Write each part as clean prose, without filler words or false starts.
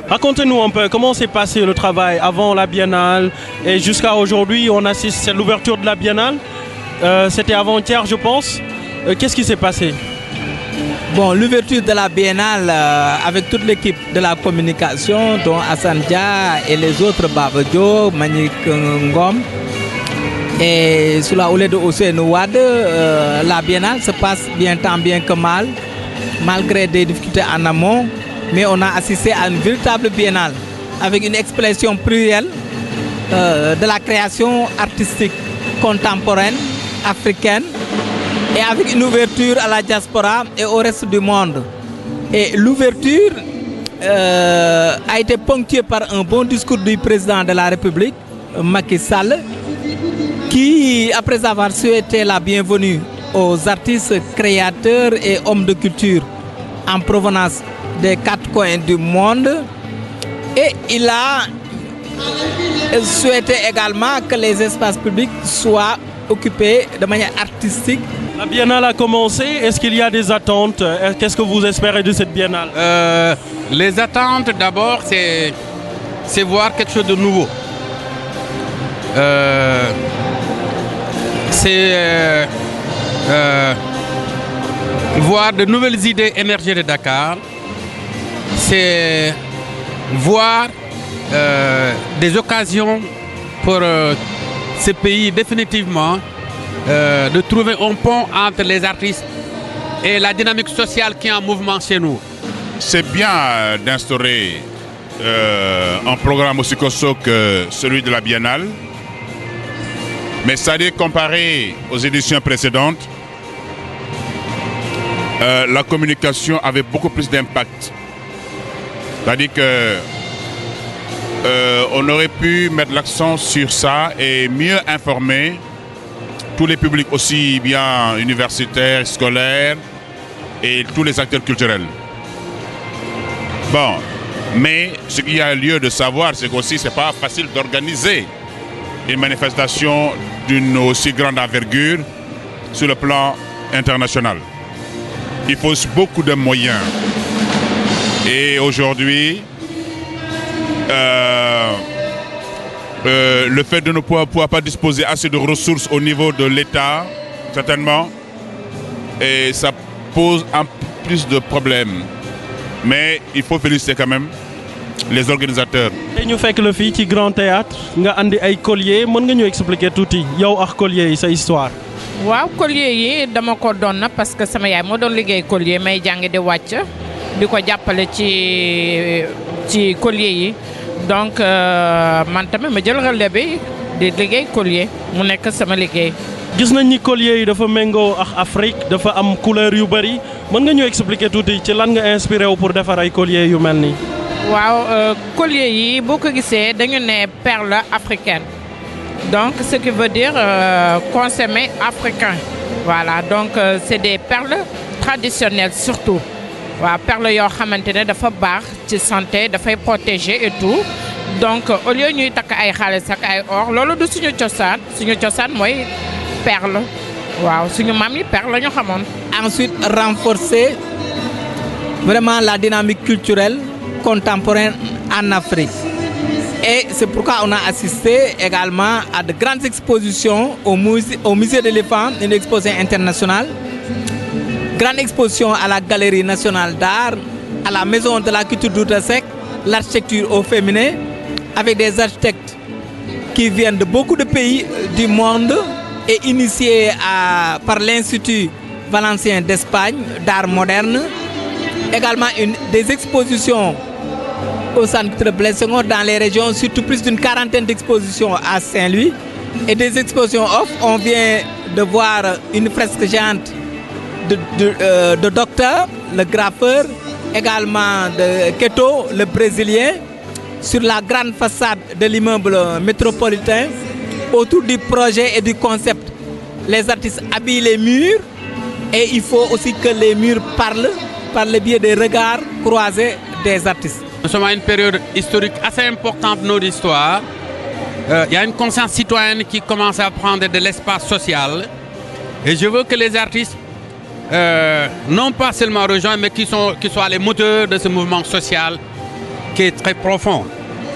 Racontez-nous un peu comment s'est passé le travail avant la biennale et jusqu'à aujourd'hui. On assiste à l'ouverture de la biennale. C'était avant-hier, je pense. Qu'est-ce qui s'est passé? Bon, l'ouverture de la biennale avec toute l'équipe de la communication, dont Hassan Dia et les autres, Babadjo, Manik Ngom, et sous la houlette de Ousseynou Wade, la biennale se passe bien tant bien que mal, malgré des difficultés en amont. Mais on a assisté à une véritable biennale avec une expression plurielle de la création artistique contemporaine africaine et avec une ouverture à la diaspora et au reste du monde. Et l'ouverture a été ponctuée par un bon discours du président de la République, Macky Sall, qui, après avoir souhaité la bienvenue aux artistes, créateurs et hommes de culture en provenance des 4 coins du monde, et il a souhaité également que les espaces publics soient occupés de manière artistique. La biennale a commencé, est-ce qu'il y a des attentes? Qu'est-ce que vous espérez de cette biennale? Les attentes d'abord, c'est voir quelque chose de nouveau. C'est voir de nouvelles idées émerger de Dakar. C'est voir des occasions pour ce pays définitivement de trouver un pont entre les artistes et la dynamique sociale qui est en mouvement chez nous. C'est bien d'instaurer un programme aussi costaud que celui de la Biennale, mais c'est-à-dire comparé aux éditions précédentes, la communication avait beaucoup plus d'impact. C'est-à-dire qu'on aurait pu mettre l'accent sur ça et mieux informer tous les publics, aussi bien universitaires, scolaires et tous les acteurs culturels. Bon, mais ce qu'il y a lieu de savoir, c'est qu'aussi c'est pas facile d'organiser une manifestation d'une aussi grande envergure sur le plan international. Il faut beaucoup de moyens. Et aujourd'hui, le fait de ne pouvoir pas disposer assez de ressources au niveau de l'État, certainement, et ça pose un peu plus de problèmes. Mais il faut féliciter quand même les organisateurs. Et nous faisons le fii ci Grand Théâtre nga andi ay collier, mën nga ñu expliquer tuuti yow ak collier yi sa histoire. waaw collier yi dama ko doon na parce que sama yaay moo doon liggéey collier may jàng di wàcc di ko jàppale ci collier yi donc man tamit ma jël relais bi di liggéey collier mu nekk sama liggéey. gis nañ ni collier yi dafa méngoo ak Afrique dafa am couleur yu bari mën nga ñu expliquer tuuti ci lan nga inspiré wu pour defar ay collier yu mel nii. waaw collier yi boo ko gisee dañu ne perle africaine donc ce qui veut dire consommé africain voilà donc c'est des perles traditionnelles surtout waaw perles yoo xamante ne dafa baax ci santé dafay protéger et tout donc au lieu ñuy takk ay xaalis ak ay or loolu du suñu cosaan mooy perle waaw suñu maam yi perle la ñu xamoon. Ensuite, renforcer vraiment la dynamique culturelle contemporaine en Afrique. Et c'est pourquoi on a assisté également à de grandes expositions au musée de l'éléphant, une exposition internationale, grande exposition à la Galerie nationale d'art, à la Maison de la culture d'Outasek, l'architecture au féminin, avec des architectes qui viennent de beaucoup de pays du monde et initiés par l'Institut Valencien d'Espagne d'art moderne. Également des expositions au centre de Blaise Senghor dans les régions, surtout plus d'une quarantaine d'expositions à Saint-Louis. Et des expositions off, on vient de voir une fresque géante de Docteur, le graffeur, également de Keto, le Brésilien, sur la grande façade de l'immeuble métropolitain. Autour du projet et du concept, les artistes habillent les murs et il faut aussi que les murs parlent par le biais des regards croisés des artistes. Nous sommes à une période historique assez importante de notre histoire. Il y a une conscience citoyenne qui commence à prendre de l'espace social. Et je veux que les artistes, non pas seulement rejoignent, mais qui soient les moteurs de ce mouvement social qui est très profond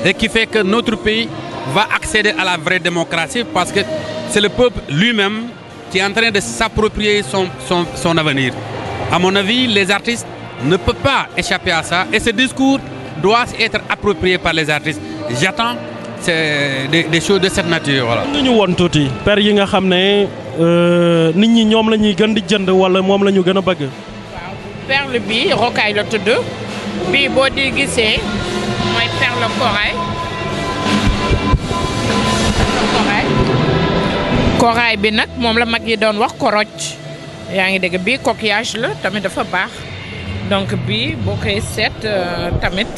et qui fait que notre pays va accéder à la vraie démocratie parce que c'est le peuple lui-même qui est en train de s'approprier son avenir. À mon avis, les artistes ne peuvent pas échapper à ça et ce discours doit être approprié par les artistes. J'attends des choses de cette nature. Voilà. Nous won tuuti per yi nga xam ne nit ñi ñoom la ñuy gën di jënd wala moom la ñu gën a bëgg. waaw perle bi rocaille la tudd bii boo di gisee mooy perle corail. Corail bi nag moom la mag yi doon wax koroj yaa ngi dégg bii coquillage la tamit dafa baax donc bii boo koy seet tamit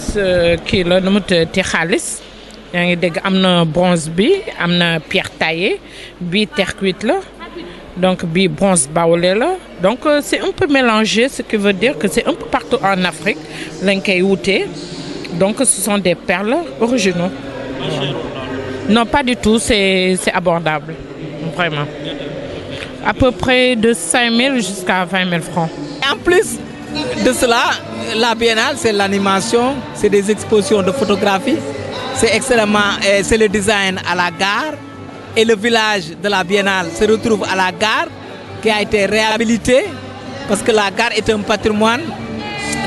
kii la nu mu ti xaalis yaa ngi dégg am na bronze bi am na pierre taillée bii terre cuite la donc bii bronze baoulé la donc c'est un peu mélangé ce qui veut dire que c'est un peu partout en Afrique lañ koy wutee donc ce sont des perles originaux. Non, pas du tout, c'est abordable, vraiment. À peu près de 5 000 jusqu'à 20 000 francs. En plus de cela, la biennale, c'est l'animation, c'est des expositions de photographie, c'est le design à la gare. Et le village de la biennale se retrouve à la gare qui a été réhabilité parce que la gare est un patrimoine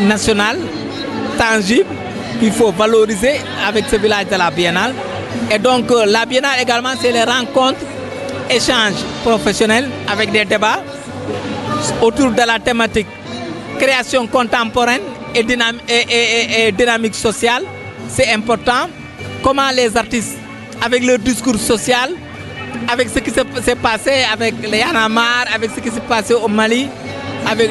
national tangible qu'il faut valoriser avec ce village de la biennale. Et donc la biennale également, c'est les rencontres, échanges professionnels avec des débats autour de la thématique création contemporaine et dynamique sociale. C'est important. Comment les artistes, avec leur discours social, avec ce qui s'est passé avec les Y'en a marre, avec ce qui s'est passé au Mali,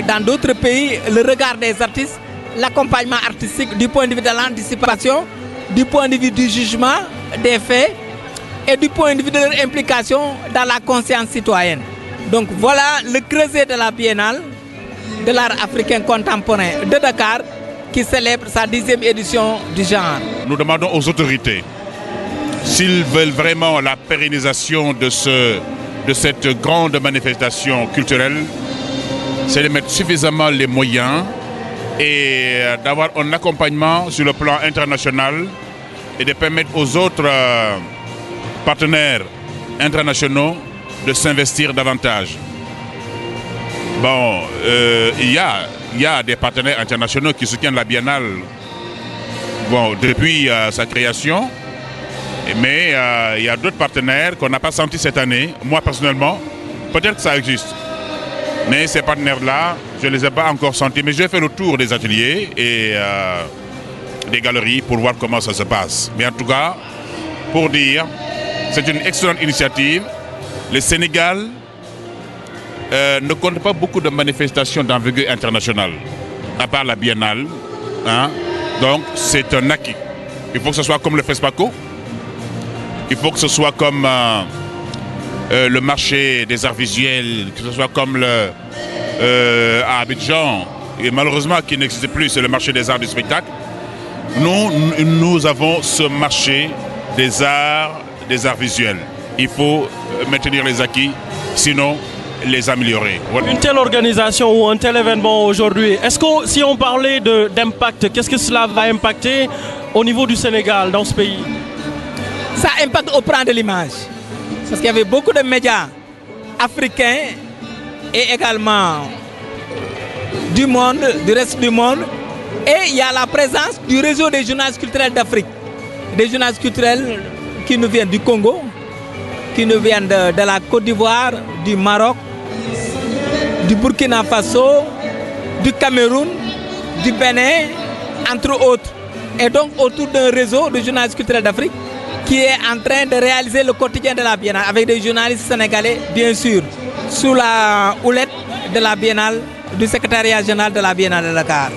dans d'autres pays, le regard des artistes, l'accompagnement artistique du point de vue de l'anticipation, du point de vue du jugement des faits et du point de vue de leur implication dans la conscience citoyenne. Donc voilà le creuset de la biennale de l'art africain contemporain de Dakar qui célèbre sa 10e édition du genre. Nous demandons aux autorités s'ils veulent vraiment la pérennisation de cette grande manifestation culturelle, c'est de mettre suffisamment les moyens et d'avoir un accompagnement sur le plan international et de permettre aux autres partenaires internationaux de s'investir davantage. Bon, il y a des partenaires internationaux qui soutiennent la biennale depuis sa création, mais il y a d'autres partenaires qu'on n'a pas sentis cette année. Moi personnellement, peut-être que ça existe, mais ces partenaires-là, je ne les ai pas encore sentis. Mais j'ai fait le tour des ateliers et des galeries pour voir comment ça se passe. Mais en tout cas, pour dire, c'est une excellente initiative. Le Sénégal ne compte pas beaucoup de manifestations d'envergure internationale, à part la biennale. Hein? Donc c'est un acquis. Il faut que ce soit comme le FESPACO. Il faut que ce soit comme le marché des arts visuels, que ce soit comme à Abidjan, et malheureusement qui n'existe plus, c'est le marché des arts du spectacle. Nous avons ce marché des arts visuels. Il faut maintenir les acquis, sinon les améliorer. Voilà. Une telle organisation ou un tel événement aujourd'hui, est-ce que si on parlait d'impact, qu'est-ce que cela va impacter au niveau du Sénégal, dans ce pays? Ça impacte au plan de l'image. Parce qu'il y avait beaucoup de médias africains et également du monde, du reste du monde. Et il y a la présence du réseau des journalistes culturels d'Afrique. Des journalistes culturels qui nous viennent du Congo, qui nous viennent de la Côte d'Ivoire, du Maroc, du Burkina Faso, du Cameroun, du Bénin, entre autres. Et donc autour d'un réseau de journalistes culturels d'Afrique qui est en train de réaliser le quotidien de la Biennale avec des journalistes sénégalais, bien sûr, sous la houlette de la Biennale, du secrétariat général de la Biennale de Dakar.